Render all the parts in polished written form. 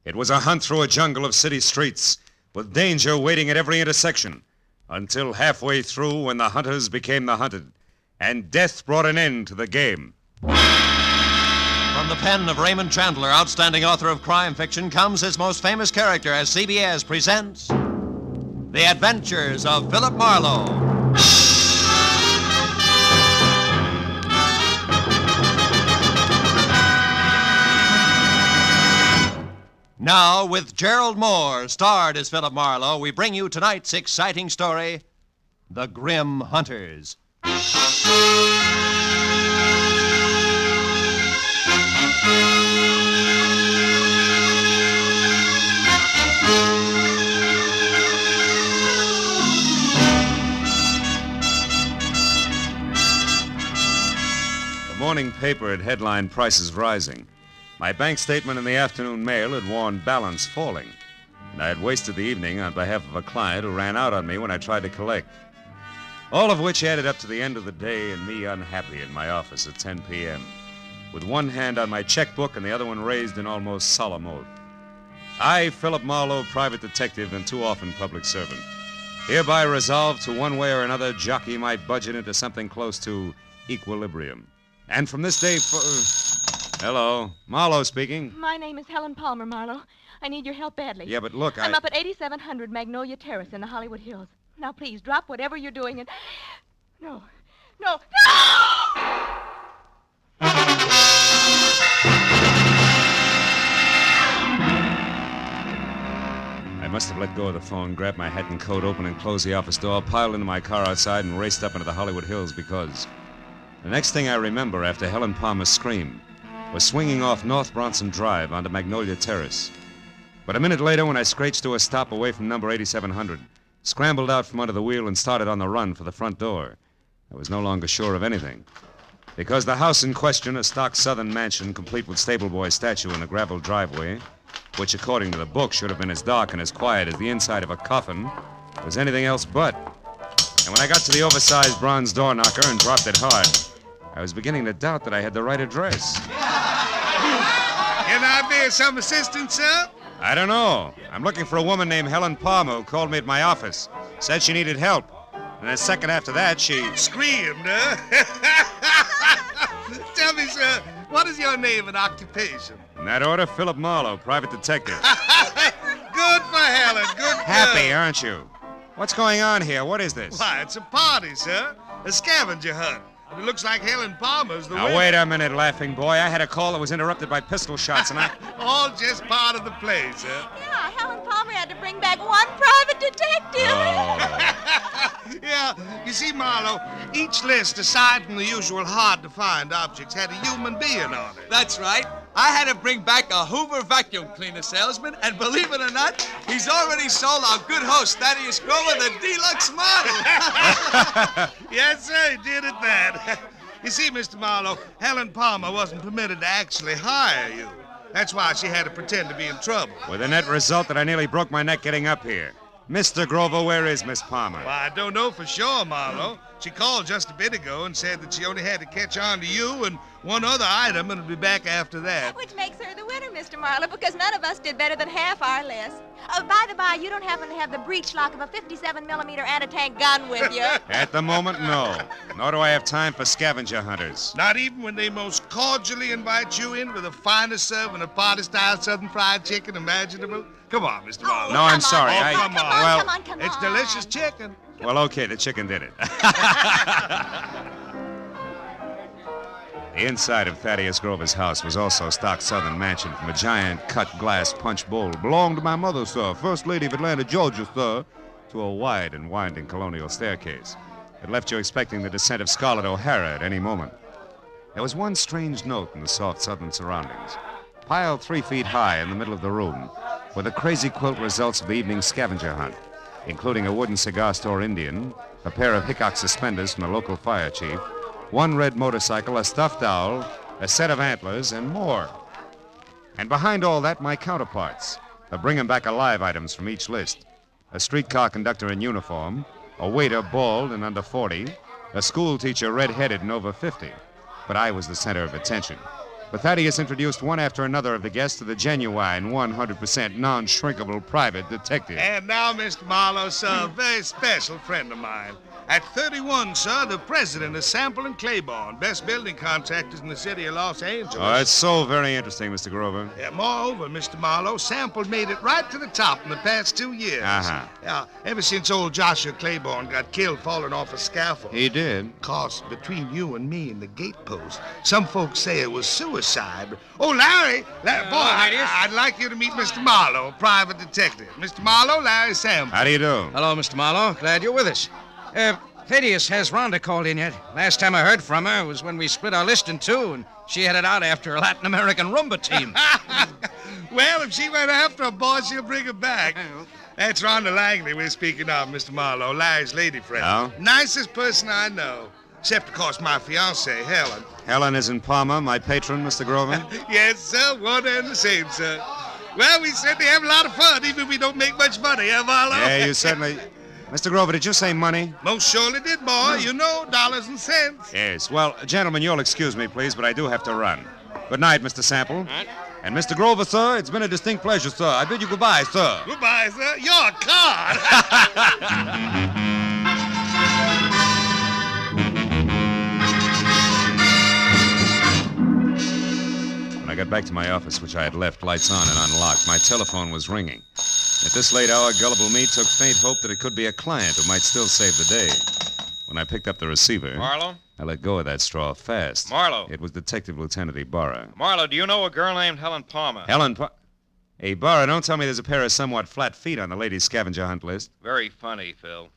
It was a hunt through a jungle of city streets, with danger waiting at every intersection, until halfway through when the hunters became the hunted, and death brought an end to the game. From the pen of Raymond Chandler, outstanding author of crime fiction, comes his most famous character as CBS presents The Adventures of Philip Marlowe. Now, with Gerald Moore, starred as Philip Marlowe, we bring you tonight's exciting story, The Grim Hunters. The morning paper had headlined prices rising. My bank statement in the afternoon mail had warned balance falling, and I had wasted the evening on behalf of a client who ran out on me when I tried to collect. All of which added up to the end of the day and me unhappy in my office at 10 p.m., with one hand on my checkbook and the other one raised in almost solemn oath. I, Philip Marlowe, private detective and too often public servant, hereby resolve to one way or another jockey my budget into something close to equilibrium. And from this day Hello. Marlowe speaking. My name is Helen Palmer, Marlowe. I need your help badly. Yeah, but look, I'm up at 8700 Magnolia Terrace in the Hollywood Hills. Now, please, drop whatever you're doing and... No! I must have let go of the phone, grabbed my hat and coat, opened and closed the office door, piled into my car outside, and raced up into the Hollywood Hills because... The next thing I remember after Helen Palmer's scream was swinging off North Bronson Drive onto Magnolia Terrace. But a minute later, when I screeched to a stop away from number 8700, scrambled out from under the wheel and started on the run for the front door, I was no longer sure of anything. Because the house in question, a stock southern mansion complete with stable boy statue in a gravel driveway, which according to the book should have been as dark and as quiet as the inside of a coffin, was anything else but. And when I got to the oversized bronze door knocker and dropped it hard, I was beginning to doubt that I had the right address. Can I be of some assistance, sir? I don't know. I'm looking for a woman named Helen Palmer who called me at my office. Said she needed help. And a second after that, she... Screamed, huh? Tell me, sir, what is your name and occupation? In that order, Philip Marlowe, private detective. Good for Helen, good girl. Happy, aren't you? What's going on here? What is this? Why, it's a party, sir. A scavenger hunt. It looks like Helen Palmer's the winner. Now, wait a minute, laughing boy. I had a call that was interrupted by pistol shots, and I... All just part of the play, sir. Yeah, Helen Palmer had to bring back one private detective. Oh. Yeah, you see, Marlowe, each list, aside from the usual hard-to-find objects, had a human being on it. That's right. I had to bring back a Hoover vacuum cleaner salesman, and believe it or not, he's already sold our good host, Thaddeus Grover, the deluxe model. Yes, sir, he did at that. You see, Mr. Marlowe, Helen Palmer wasn't permitted to actually hire you. That's why she had to pretend to be in trouble. With the net result that I nearly broke my neck getting up here. Mr. Grover, where is Miss Palmer? Well, I don't know for sure, Marlowe. She called just a bit ago and said that she only had to catch on to you and one other item and will be back after that. Which makes her the winner, Mr. Marlowe, because none of us did better than half our list. By the by, you don't happen to have the breech lock of a 57-millimeter anti-tank gun with you. At the moment, no. Nor do I have time for scavenger hunters. Not even when they most cordially invite you in with the finest serving of party-style Southern fried chicken imaginable? Come on, Mr. Marlowe. No, I'm sorry. Oh, come on. Come on. It's delicious chicken. Well, okay, the chicken did it. The inside of Thaddeus Grover's house was also stock southern mansion from a giant cut glass punch bowl. Belonged to my mother, sir, First Lady of Atlanta, Georgia, sir, to a wide and winding colonial staircase. It left you expecting the descent of Scarlett O'Hara at any moment. There was one strange note in the soft southern surroundings. Piled 3 feet high in the middle of the room were the crazy quilt results of the evening's scavenger hunt, including a wooden cigar store Indian, a pair of Hickok suspenders from the local fire chief, one red motorcycle, a stuffed owl, a set of antlers, and more. And behind all that, my counterparts, the bring-em-back-alive items from each list. A streetcar conductor in uniform, a waiter bald and under 40, a school teacher red-headed and over 50. But I was the center of attention. But Thaddeus introduced one after another of the guests to the genuine, 100% non-shrinkable private detective. And now, Mr. Marlowe, sir, a very special friend of mine. At 31, sir, the president of Sample and Claiborne, best building contractors in the city of Los Angeles. Oh, that's so very interesting, Mr. Grover. Yeah, moreover, Mr. Marlowe, Sample made it right to the top in the past 2 years. Uh-huh. Yeah, ever since old Joshua Claiborne got killed falling off a scaffold. He did. Cause between you and me and the gatepost, some folks say it was suicide. But, oh, Larry, boy, I'd like you to meet Mr. Marlowe, a private detective. Mr. Marlowe, Larry Sample. How do you do? Hello, Mr. Marlowe. Glad you're with us. Thaddeus, has Rhonda called in yet? Last time I heard from her was when we split our list in two, and she headed out after a Latin American rumba team. Well, if she went after a boy, she'll bring her back. That's Rhonda Langley we're speaking of, Mr. Marlowe, Larry's lady friend. Oh? Nicest person I know. Except, of course, my fiancée, Helen. Helen is in Palmer, my patron, Mr. Grover. Yes, sir, one and the same, sir. Well, we certainly have a lot of fun, even if we don't make much money, eh, Marlowe? Yeah, you certainly... Mr. Grover, did you say money? Most surely did, boy. You know, dollars and cents. Yes. Well, gentlemen, you'll excuse me, please, but I do have to run. Good night, Mr. Sample. Right. And Mr. Grover, sir, it's been a distinct pleasure, sir. I bid you goodbye, sir. Goodbye, sir. You're a card. When I got back to my office, which I had left lights on and unlocked, my telephone was ringing. At this late hour, gullible me took faint hope that it could be a client who might still save the day. When I picked up the receiver, Marlowe? I let go of that straw fast. Marlowe. It was Detective Lieutenant Ibarra. Marlowe, do you know a girl named Helen Palmer? Hey, Ibarra, don't tell me there's a pair of somewhat flat feet on the ladies' scavenger hunt list. Very funny, Phil.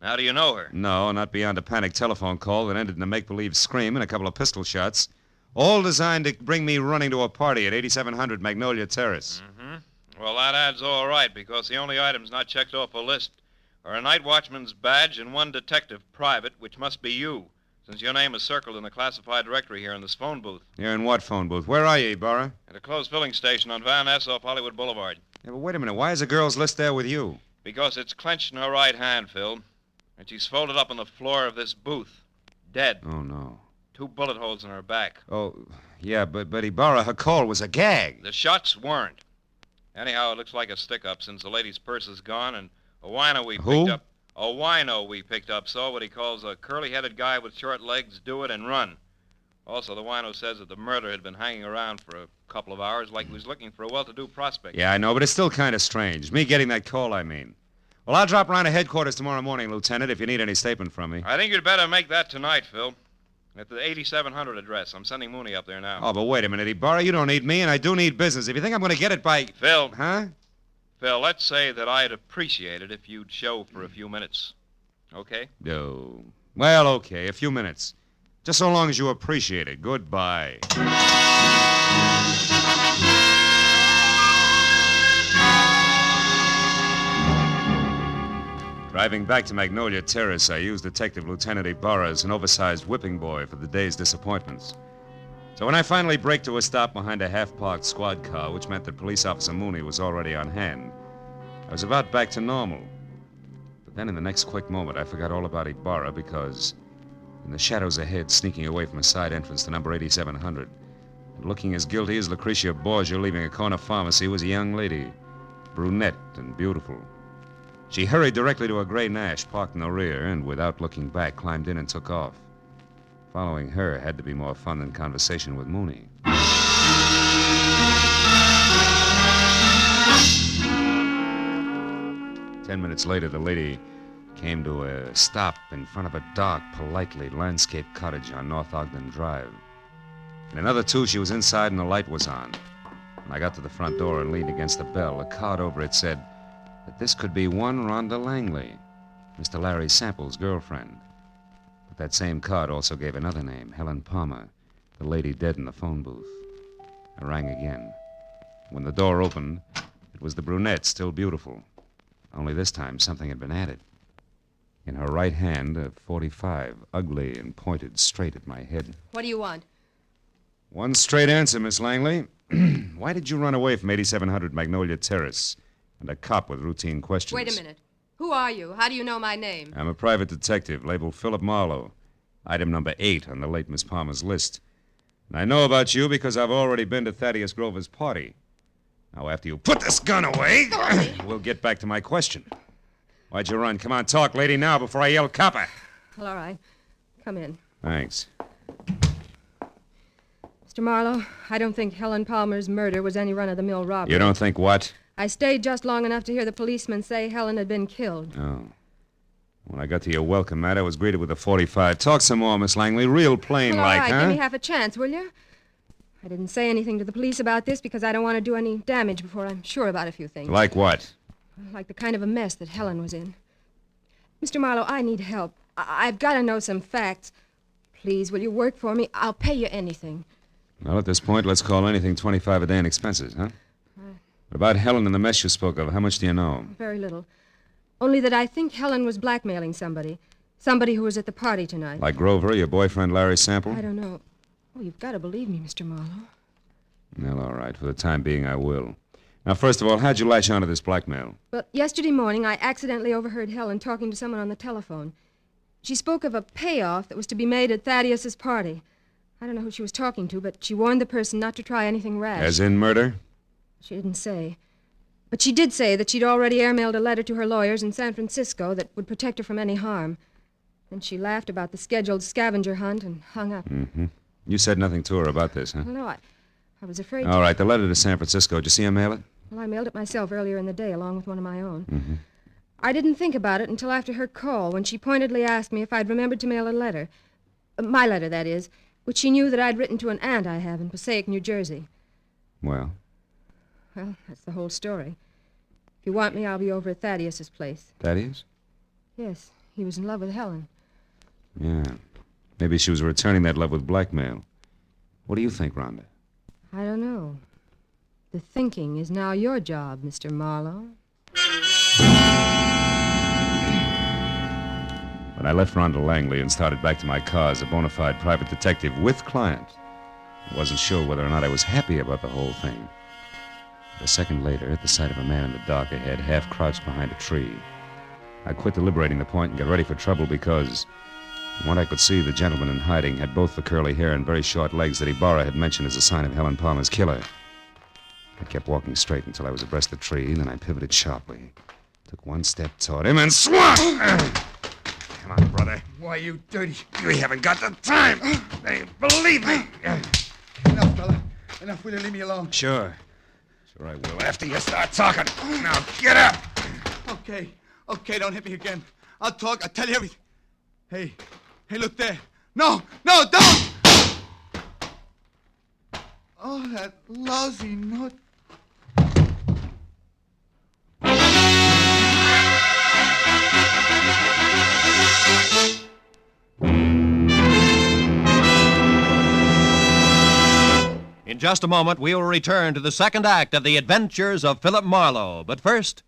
How do you know her? No, not beyond a panicked telephone call that ended in a make-believe scream and a couple of pistol shots, all designed to bring me running to a party at 8700 Magnolia Terrace. Well, that ad's all right, because the only items not checked off a list are a night watchman's badge and one detective private, which must be you, since your name is circled in the classified directory here in this phone booth. You're in what phone booth? Where are you, Ibarra? At a closed filling station on Van Ness off Hollywood Boulevard. Yeah, but wait a minute. Why is the girl's list there with you? Because it's clenched in her right hand, Phil, and she's folded up on the floor of this booth, dead. Oh, no. 2 bullet holes in her back. Oh, yeah, but Ibarra, her call was a gag. The shots weren't. Anyhow, it looks like a stick-up since the lady's purse is gone, and a wino we picked up saw what he calls a curly-headed guy with short legs do it and run. Also, the wino says that the murderer had been hanging around for a couple of hours like he was looking for a well-to-do prospect. Yeah, I know, but it's still kind of strange. Me getting that call, I mean. Well, I'll drop around to headquarters tomorrow morning, Lieutenant, if you need any statement from me. I think you'd better make that tonight, Phil. At the 8700 address. I'm sending Mooney up there now. Oh, but wait a minute, Ibarra. You don't need me, and I do need business. If you think I'm going to get it by... Phil. Huh? Phil, let's say that I'd appreciate it if you'd show for a few minutes. Okay? No. Well, okay, a few minutes. Just so long as you appreciate it. Goodbye. Driving back to Magnolia Terrace, I used Detective Lieutenant Ibarra as an oversized whipping boy for the day's disappointments. So when I finally braked to a stop behind a half-parked squad car, which meant that Police Officer Mooney was already on hand, I was about back to normal. But then in the next quick moment, I forgot all about Ibarra because in the shadows ahead, sneaking away from a side entrance to number 8700, and looking as guilty as Lucretia Borgia leaving a corner pharmacy, was a young lady, brunette and beautiful. She hurried directly to a gray Nash parked in the rear and, without looking back, climbed in and took off. Following her had to be more fun than conversation with Mooney. 10 minutes later, the lady came to a stop in front of a dark, politely landscaped cottage on North Ogden Drive. In another 2, she was inside and the light was on. When I got to the front door and leaned against the bell, a card over it said that this could be one Rhonda Langley, Mr. Larry Sample's girlfriend. But that same card also gave another name, Helen Palmer, the lady dead in the phone booth. I rang again. When the door opened, it was the brunette, still beautiful. Only this time, something had been added. In her right hand, a .45, ugly and pointed straight at my head. What do you want? One straight answer, Miss Langley. Why did you run away from 8700 Magnolia Terrace and a cop with routine questions? Wait a minute. Who are you? How do you know my name? I'm a private detective labeled Philip Marlowe. Item number 8 on the late Miss Palmer's list. And I know about you because I've already been to Thaddeus Grover's party. Now, after you put this gun away, we'll get back to my question. Why'd you run? Come on, talk, lady, now before I yell copper. Well, all right. Come in. Thanks. Mr. Marlowe, I don't think Helen Palmer's murder was any run-of-the-mill robbery. You don't think what? I stayed just long enough to hear the policeman say Helen had been killed. Oh. When I got to your welcome mat, I was greeted with a .45. Talk some more, Miss Langley. Real plain Well, all like, right, huh? give me half a chance, will you? I didn't say anything to the police about this because I don't want to do any damage before I'm sure about a few things. Like what? Like the kind of a mess that Helen was in. Mr. Marlowe, I need help. I've got to know some facts. Please, will you work for me? I'll pay you anything. Well, at this point, let's call anything 25 a day in expenses, huh? What about Helen and the mess you spoke of? How much do you know? Very little. Only that I think Helen was blackmailing somebody. Somebody who was at the party tonight. Like Grover, your boyfriend Larry Sample? I don't know. Oh, you've got to believe me, Mr. Marlowe. Well, all right. For the time being, I will. Now, first of all, how'd you latch onto this blackmail? Well, yesterday morning, I accidentally overheard Helen talking to someone on the telephone. She spoke of a payoff that was to be made at Thaddeus's party. I don't know who she was talking to, but she warned the person not to try anything rash. As in murder? She didn't say. But she did say that she'd already airmailed a letter to her lawyers in San Francisco that would protect her from any harm. Then she laughed about the scheduled scavenger hunt and hung up. Mm-hmm. You said nothing to her about this, huh? Well, no, I was afraid All right, the letter to San Francisco. Did you see her mail it? Well, I mailed it myself earlier in the day, along with one of my own. Mm-hmm. I didn't think about it until after her call, when she pointedly asked me if I'd remembered to mail a letter. My letter, that is, which she knew that I'd written to an aunt I have in Passaic, New Jersey. Well? Well, that's the whole story. If you want me, I'll be over at Thaddeus's place. Thaddeus? Yes, he was in love with Helen. Yeah. Maybe she was returning that love with blackmail. What do you think, Rhonda? I don't know. The thinking is now your job, Mr. Marlowe. When I left Rhonda Langley and started back to my car as a bona fide private detective with client, I wasn't sure whether or not I was happy about the whole thing. But a second later, at the sight of a man in the dark ahead, half crouched behind a tree, I quit deliberating the point and got ready for trouble because, from what I could see, the gentleman in hiding had both the curly hair and very short legs that Ibarra had mentioned as a sign of Helen Palmer's killer. I kept walking straight until I was abreast the tree, then I pivoted sharply, took one step toward him, and swung! Come on, brother. Why, you dirty... You haven't got the time. They believe me. Enough, fella. Enough. Will you leave me alone? Sure. Sure I will, after you start talking. Now, get up. Okay. Okay, don't hit me again. I'll talk. I'll tell you everything. Hey, look there. No, don't! Oh, that lousy note. In just a moment, we will return to the second act of The Adventures of Philip Marlowe. But first,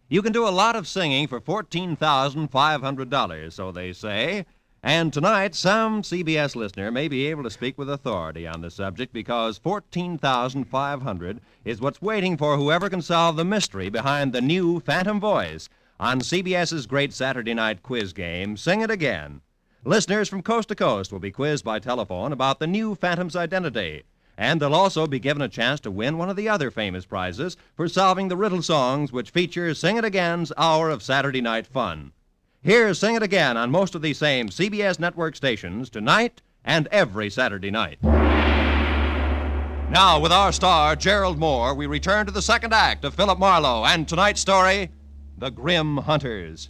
you can do a lot of singing for $14,500, so they say. And tonight, some CBS listener may be able to speak with authority on the subject because $14,500 is what's waiting for whoever can solve the mystery behind the new Phantom Voice on CBS's great Saturday night quiz game, Sing It Again. Listeners from coast to coast will be quizzed by telephone about the new Phantom's identity. And they'll also be given a chance to win one of the other famous prizes for solving the riddle songs which feature Sing It Again's hour of Saturday night fun. Here's Sing It Again on most of these same CBS network stations tonight and every Saturday night. Now, with our star, Gerald Moore, we return to the second act of Philip Marlowe and tonight's story, The Grim Hunters.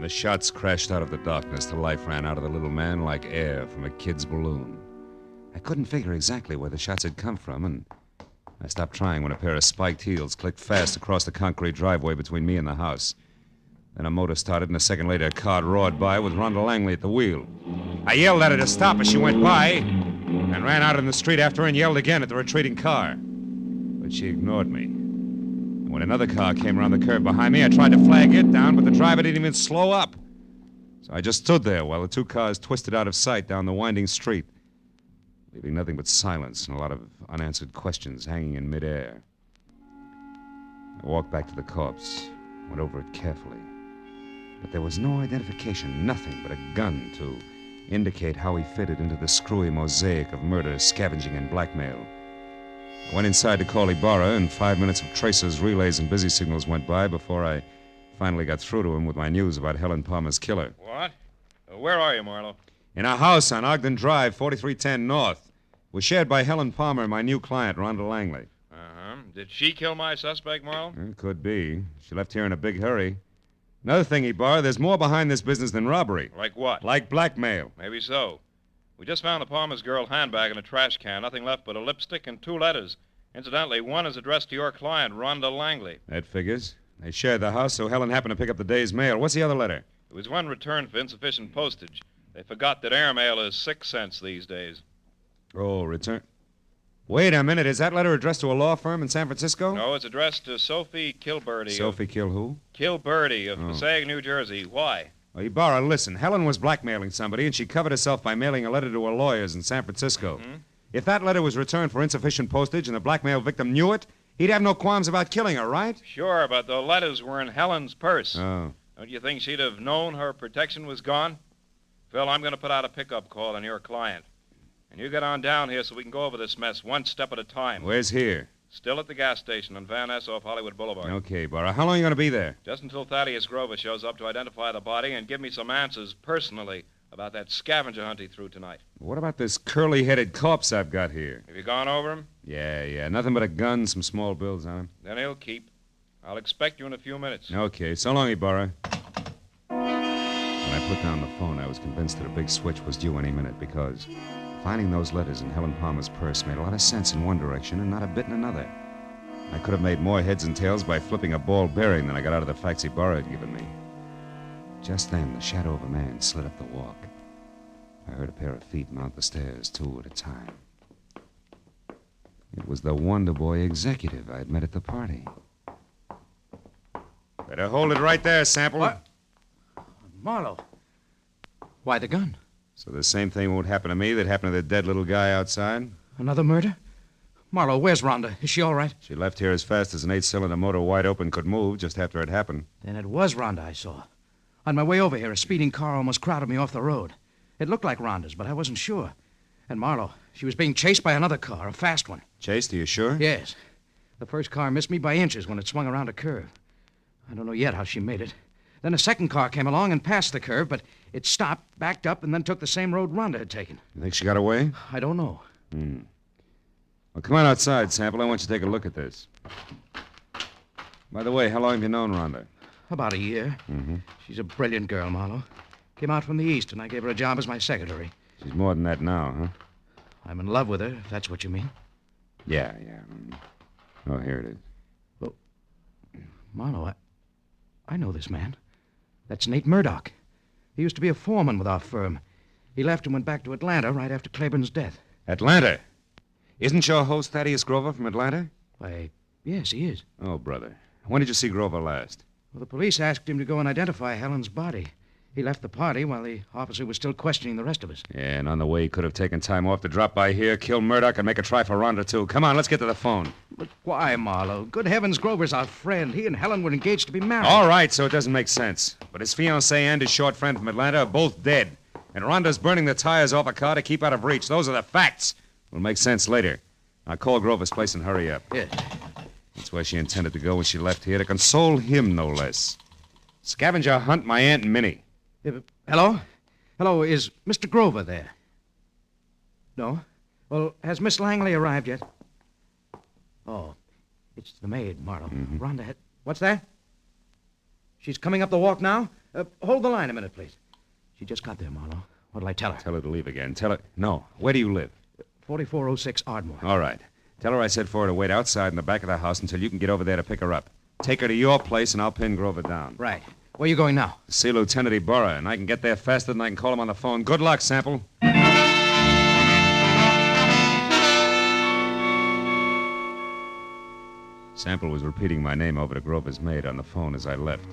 The shots crashed out of the darkness. The life ran out of the little man like air from a kid's balloon. I couldn't figure exactly where the shots had come from, and I stopped trying when a pair of spiked heels clicked fast across the concrete driveway between me and the house. Then a motor started, and a second later, a car roared by with Rhonda Langley at the wheel. I yelled at her to stop as she went by, and ran out in the street after her and yelled again at the retreating car. But she ignored me. When another car came around the curve behind me, I tried to flag it down, but the driver didn't even slow up. So I just stood there while the two cars twisted out of sight down the winding street, leaving nothing but silence and a lot of unanswered questions hanging in midair. I walked back to the corpse, went over it carefully. But there was no identification, nothing but a gun to indicate how he fitted into the screwy mosaic of murder, scavenging, and blackmail. I went inside to call Ibarra, and 5 minutes of tracers, relays, and busy signals went by before I finally got through to him with my news about Helen Palmer's killer. What? Where are you, Marlowe? In a house on Ogden Drive, 4310 North. It was shared by Helen Palmer and my new client, Rhonda Langley. Uh-huh. Did she kill my suspect, Marlowe? It could be. She left here in a big hurry. Another thing, Ibarra, there's more behind this business than robbery. Like what? Like blackmail. Maybe so. We just found the Palmer's girl handbag in a trash can. Nothing left but a lipstick and 2 letters. Incidentally, one is addressed to your client, Rhonda Langley. That figures. They shared the house, so Helen happened to pick up the day's mail. What's the other letter? It was one returned for insufficient postage. They forgot that airmail is 6 cents these days. Oh, return. Wait a minute. Is that letter addressed to a law firm in San Francisco? No, it's addressed to Sophie Kilberty. Sophie Kill who? Kilberty of Passaic, New Jersey. Why? Well, Ibarra, listen. Helen was blackmailing somebody, and she covered herself by mailing a letter to her lawyers in San Francisco. Mm-hmm. If that letter was returned for insufficient postage and the blackmail victim knew it, he'd have no qualms about killing her, right? Sure, but the letters were in Helen's purse. Oh. Don't you think she'd have known her protection was gone? Phil, I'm going to put out a pickup call on your client. And you get on down here so we can go over this mess one step at a time. Where's here? Still at the gas station on Van Ness off Hollywood Boulevard. Okay, Ibarra. How long are you going to be there? Just until Thaddeus Grover shows up to identify the body and give me some answers personally about that scavenger hunt he threw tonight. What about this curly-headed corpse I've got here? Have you gone over him? Yeah. Nothing but a gun, some small bills on him. Then he'll keep. I'll expect you in a few minutes. Okay, so long, Ibarra. When I put down the phone, I was convinced that a big switch was due any minute because finding those letters in Helen Palmer's purse made a lot of sense in one direction and not a bit in another. I could have made more heads and tails by flipping a ball bearing than I got out of the facts Ibarra had given me. Just then, the shadow of a man slid up the walk. I heard a pair of feet mount the stairs, 2 at a time. It was the Wonder Boy executive I'd met at the party. Better hold it right there, Sample. What? Marlowe. Why the gun? So the same thing won't happen to me that happened to the dead little guy outside? Another murder? Marlowe, where's Rhonda? Is she all right? She left here as fast as an 8-cylinder motor wide open could move just after it happened. Then it was Rhonda I saw. On my way over here, a speeding car almost crowded me off the road. It looked like Rhonda's, but I wasn't sure. And Marlowe, she was being chased by another car, a fast one. Chased, are you sure? Yes. The first car missed me by inches when it swung around a curve. I don't know yet how she made it. Then a second car came along and passed the curve, but it stopped, backed up, and then took the same road Rhonda had taken. You think she got away? I don't know. Well, come on outside, Sample. I want you to take a look at this. By the way, how long have you known Rhonda? About a year. Mm-hmm. She's a brilliant girl, Marlowe. Came out from the East, and I gave her a job as my secretary. She's more than that now, huh? I'm in love with her, if that's what you mean. Yeah. Oh, here it is. Well, Marlowe, I know this man. That's Nate Murdoch. He used to be a foreman with our firm. He left and went back to Atlanta right after Claiborne's death. Atlanta? Isn't your host Thaddeus Grover from Atlanta? Why, yes, he is. Oh, brother. When did you see Grover last? Well, the police asked him to go and identify Helen's body. He left the party while the officer was still questioning the rest of us. Yeah, and on the way he could have taken time off to drop by here, kill Murdoch, and make a try for Rhonda, too. Come on, let's get to the phone. But why, Marlowe? Good heavens, Grover's our friend. He and Helen were engaged to be married. All right, so it doesn't make sense. But his fiancée and his short friend from Atlanta are both dead. And Rhonda's burning the tires off a car to keep out of reach. Those are the facts. Will make sense later. Now call Grover's place and hurry up. Yes. That's where she intended to go when she left here, to console him, no less. Scavenger hunt my Aunt Minnie. Hello? Hello, is Mr. Grover there? No? Well, has Miss Langley arrived yet? Oh, it's the maid, Marlowe. Mm-hmm. Rhonda had... What's that? She's coming up the walk now? Hold the line a minute, please. She just got there, Marlowe. What'll I tell her? Tell her to leave again. Tell her... No. Where do you live? 4406 Ardmore. All right. Tell her I said for her to wait outside in the back of the house until you can get over there to pick her up. Take her to your place, and I'll pin Grover down. Right. Where are you going now? See Lieutenant Ibarra, and I can get there faster than I can call him on the phone. Good luck, Sample. Sample was repeating my name over to Grover's maid on the phone as I left.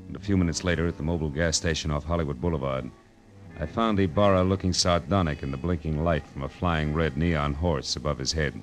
And a few minutes later, at the mobile gas station off Hollywood Boulevard, I found Ibarra looking sardonic in the blinking light from a flying red neon horse above his head.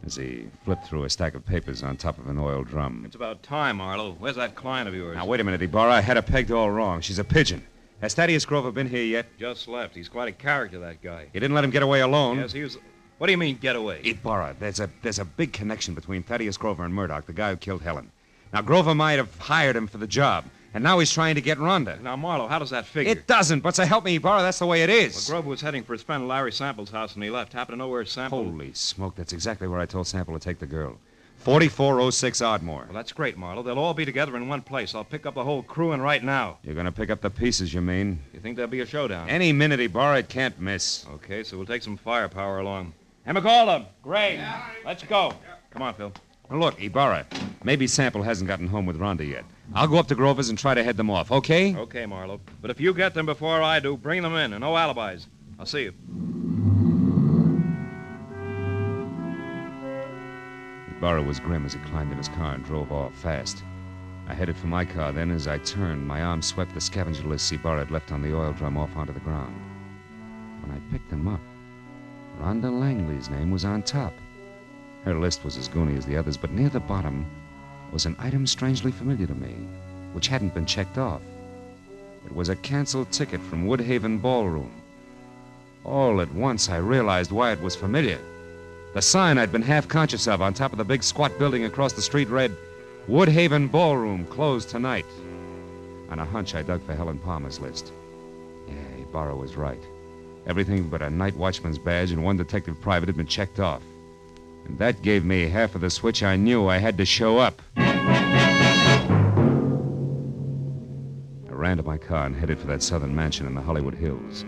as he flipped through a stack of papers on top of an oil drum. It's about time, Marlowe. Where's that client of yours? Now, wait a minute, Ibarra. I had her pegged all wrong. She's a pigeon. Has Thaddeus Grover been here yet? Just left. He's quite a character, that guy. You didn't let him get away alone? Yes, he was... What do you mean, get away? Ibarra, there's a big connection between Thaddeus Grover and Murdoch, the guy who killed Helen. Now, Grover might have hired him for the job, and now he's trying to get Rhonda. Now, Marlowe, how does that figure? It doesn't, but so help me, Ibarra, that's the way it is. Well, Grover was heading for his friend Larry Sample's house, and he left. Happened to know where Sample... Holy smoke, that's exactly where I told Sample to take the girl. 4406 Ardmore. Well, that's great, Marlowe. They'll all be together in one place. I'll pick up the whole crew, and right now. You're going to pick up the pieces, you mean? You think there'll be a showdown? Any minute, Ibarra, it can't miss. Okay, so we'll take some firepower along. Hey, McCall, Gray, let's go. Come on, Phil. Now, look, Ibarra, maybe Sample hasn't gotten home with Rhonda yet. I'll go up to Grover's and try to head them off, okay? Okay, Marlowe. But if you get them before I do, bring them in, and no alibis. I'll see you. Ibarra was grim as he climbed in his car and drove off fast. I headed for my car. Then, as I turned, my arm swept the scavenger lists Ibarra had left on the oil drum off onto the ground. When I picked them up, Rhonda Langley's name was on top. Her list was as goony as the others, but near the bottom was an item strangely familiar to me, which hadn't been checked off. It was a canceled ticket from Woodhaven Ballroom. All at once, I realized why it was familiar. The sign I'd been half conscious of on top of the big squat building across the street read, Woodhaven Ballroom, closed tonight. On a hunch, I dug for Helen Palmer's list. Yeah, Ibarra was right. Everything but a night watchman's badge and one detective private had been checked off. And that gave me half of the switch I knew I had to show up. I ran to my car and headed for that southern mansion in the Hollywood Hills,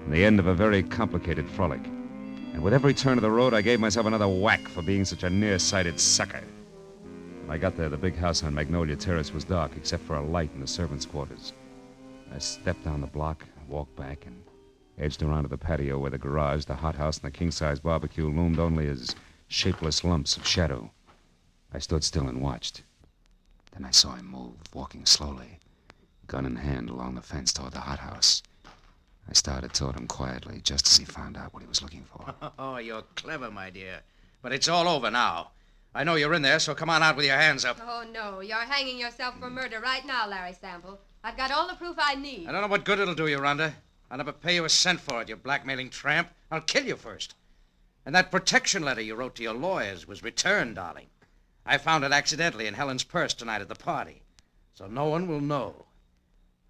the end of a very complicated frolic. And with every turn of the road, I gave myself another whack for being such a nearsighted sucker. When I got there, the big house on Magnolia Terrace was dark, except for a light in the servants' quarters. I stepped down the block, walked back, and edged around to the patio where the garage, the hothouse, and the king-size barbecue loomed only as shapeless lumps of shadow. I stood still and watched. Then I saw him move, walking slowly, gun in hand along the fence toward the hothouse. I started toward him quietly, just as he found out what he was looking for. Oh, you're clever, my dear. But it's all over now. I know you're in there, so come on out with your hands up. Oh, no. You're hanging yourself for murder right now, Larry Sample. I've got all the proof I need. I don't know what good it'll do you, Rhonda. I'll never pay you a cent for it, you blackmailing tramp. I'll kill you first. And that protection letter you wrote to your lawyers was returned, darling. I found it accidentally in Helen's purse tonight at the party. So no one will know.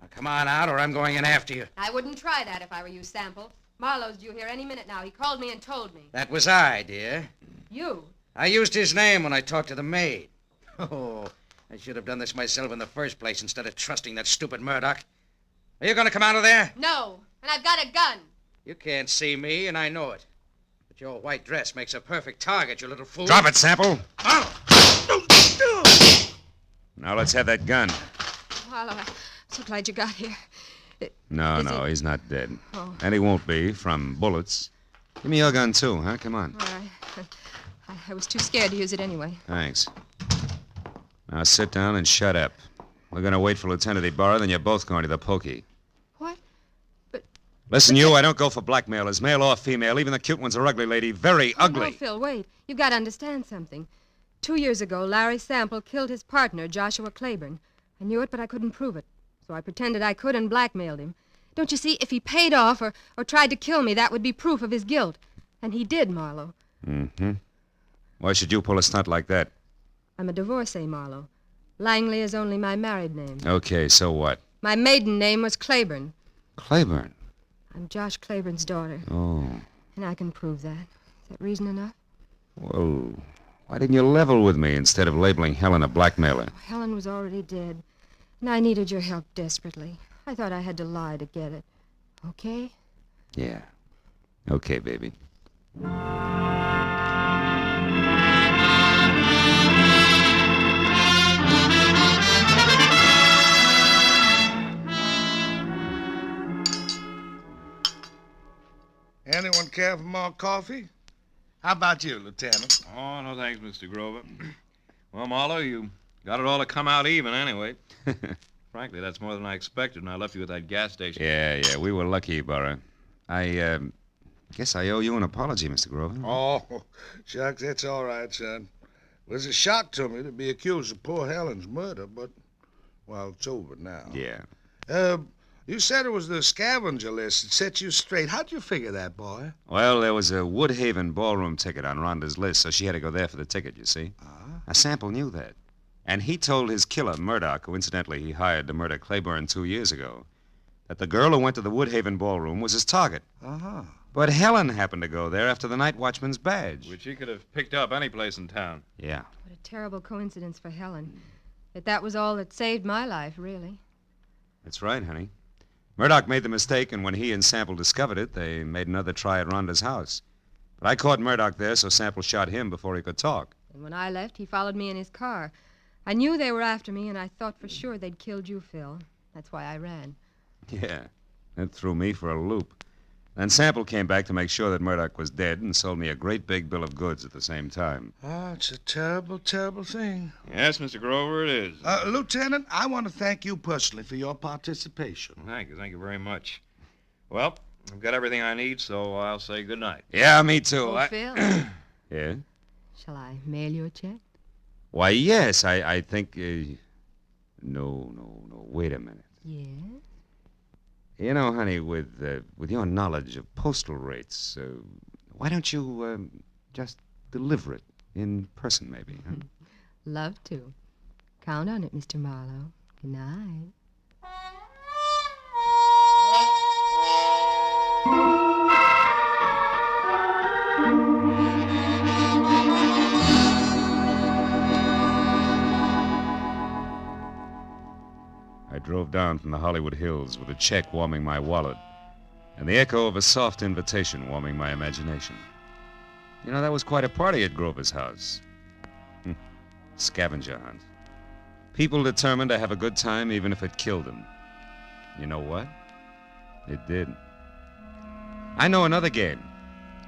Now come on out, or I'm going in after you. I wouldn't try that if I were you, Sample. Marlowe's due here any minute now. He called me and told me. That was I, dear. You? I used his name when I talked to the maid. Oh, I should have done this myself in the first place instead of trusting that stupid Murdoch. Are you going to come out of there? No, and I've got a gun. You can't see me, and I know it. But your white dress makes a perfect target, you little fool. Drop it, Sample. Oh. Now let's have that gun. Marlowe, I'm so glad you got here. No, he's not dead. Oh. And he won't be from bullets. Give me your gun, too, huh? Come on. All right. I was too scared to use it anyway. Thanks. Now sit down and shut up. We're going to wait for Lieutenant Ibarra, then you're both going to the pokey. What? But... Listen, you, I don't go for blackmailers, male or female. Even the cute ones are ugly, lady. Very ugly. No, Phil, wait. You've got to understand something. 2 years ago, Larry Sample killed his partner, Joshua Claiborne. I knew it, but I couldn't prove it. So I pretended I could and blackmailed him. Don't you see, if he paid off or tried to kill me, that would be proof of his guilt. And he did, Marlowe. Mm-hmm. Why should you pull a stunt like that? I'm a divorcee, Marlowe. Langley is only my married name. Okay, so what? My maiden name was Claiborne. Claiborne? I'm Josh Claiborne's daughter. Oh. And I can prove that. Is that reason enough? Well, why didn't you level with me instead of labeling Helen a blackmailer? Helen was already dead. And I needed your help desperately. I thought I had to lie to get it. Okay? Yeah. Okay, baby. Anyone care for more coffee? How about you, Lieutenant? Oh, no thanks, Mr. Grover. Well, Marlowe, you got it all to come out even anyway. Frankly, that's more than I expected when I left you at that gas station. Yeah, we were lucky, Ibarra. Guess I owe you an apology, Mr. Grover. Oh, shucks, that's all right, son. It was a shock to me to be accused of poor Helen's murder, but, well, it's over now. Yeah. You said it was the scavenger list that set you straight. How'd you figure that, boy? Well, there was a Woodhaven ballroom ticket on Rhonda's list, so she had to go there for the ticket, you see. Now, Sample knew that. And he told his killer, Murdoch, who incidentally he hired to murder Claiborne 2 years ago, that the girl who went to the Woodhaven ballroom was his target. Uh-huh. But Helen happened to go there after the night watchman's badge. Which he could have picked up any place in town. Yeah. What a terrible coincidence for Helen. That was all that saved my life, really. That's right, honey. Murdoch made the mistake, and when he and Sample discovered it, they made another try at Rhonda's house. But I caught Murdoch there, so Sample shot him before he could talk. And when I left, he followed me in his car. I knew they were after me, and I thought for sure they'd killed you, Phil. That's why I ran. Yeah, that threw me for a loop. Then Sample came back to make sure that Murdoch was dead and sold me a great big bill of goods at the same time. Oh, it's a terrible, terrible thing. Yes, Mr. Grover, it is. Lieutenant, I want to thank you personally for your participation. Thank you very much. Well, I've got everything I need, so I'll say good night. Yeah, me too. Oh, Phil, Yeah? shall I mail you a check? Why, yes, I think... No, wait a minute. Yes? You know, honey, with your knowledge of postal rates, why don't you just deliver it in person, maybe? Huh? Love to. Count on it, Mr. Marlowe. Good night. I drove down from the Hollywood Hills with a check warming my wallet and the echo of a soft invitation warming my imagination. You know, that was quite a party at Grover's house. Scavenger hunt. People determined to have a good time even if it killed them. You know what? It did. I know another game.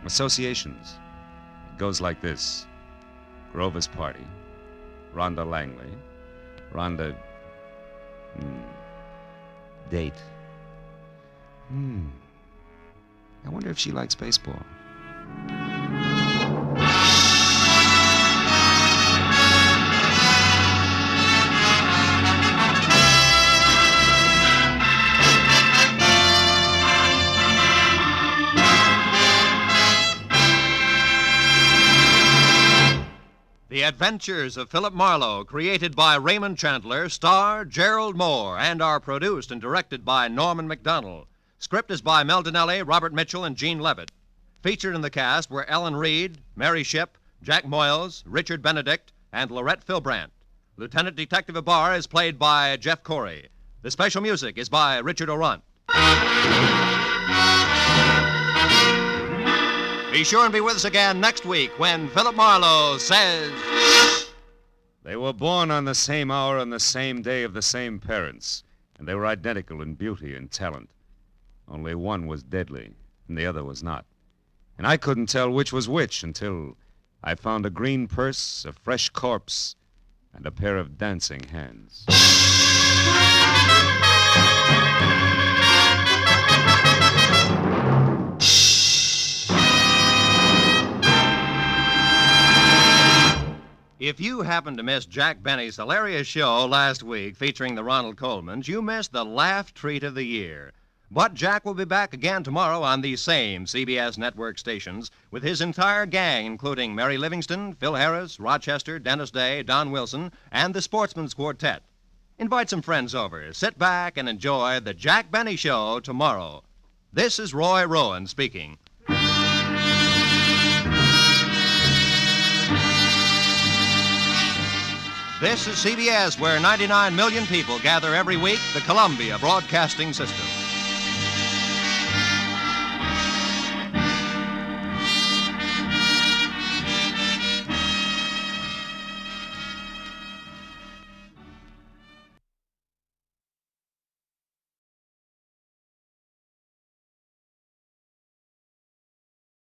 Associations. It goes like this. Grover's party. Rhonda Langley. Rhonda... Date. I wonder if she likes baseball. The Adventures of Philip Marlowe, created by Raymond Chandler, star Gerald Moore, and are produced and directed by Norman MacDonald. Script is by Mel Donnelly, Robert Mitchell, and Gene Levitt. Featured in the cast were Ellen Reed, Mary Shipp, Jack Moyles, Richard Benedict, and Lorette Philbrandt. Lieutenant Detective Ibarra is played by Jeff Corey. The special music is by Richard Orant. Be sure and be with us again next week when Philip Marlowe says... They were born on the same hour on the same day of the same parents, and they were identical in beauty and talent. Only one was deadly, and the other was not. And I couldn't tell which was which until I found a green purse, a fresh corpse, and a pair of dancing hands. If you happened to miss Jack Benny's hilarious show last week featuring the Ronald Colemans, you missed the laugh treat of the year. But Jack will be back again tomorrow on these same CBS network stations with his entire gang, including Mary Livingston, Phil Harris, Rochester, Dennis Day, Don Wilson, and the Sportsman's Quartet. Invite some friends over. Sit back and enjoy the Jack Benny Show tomorrow. This is Roy Rowan speaking. This is CBS, where 99 million people gather every week, the Columbia Broadcasting System.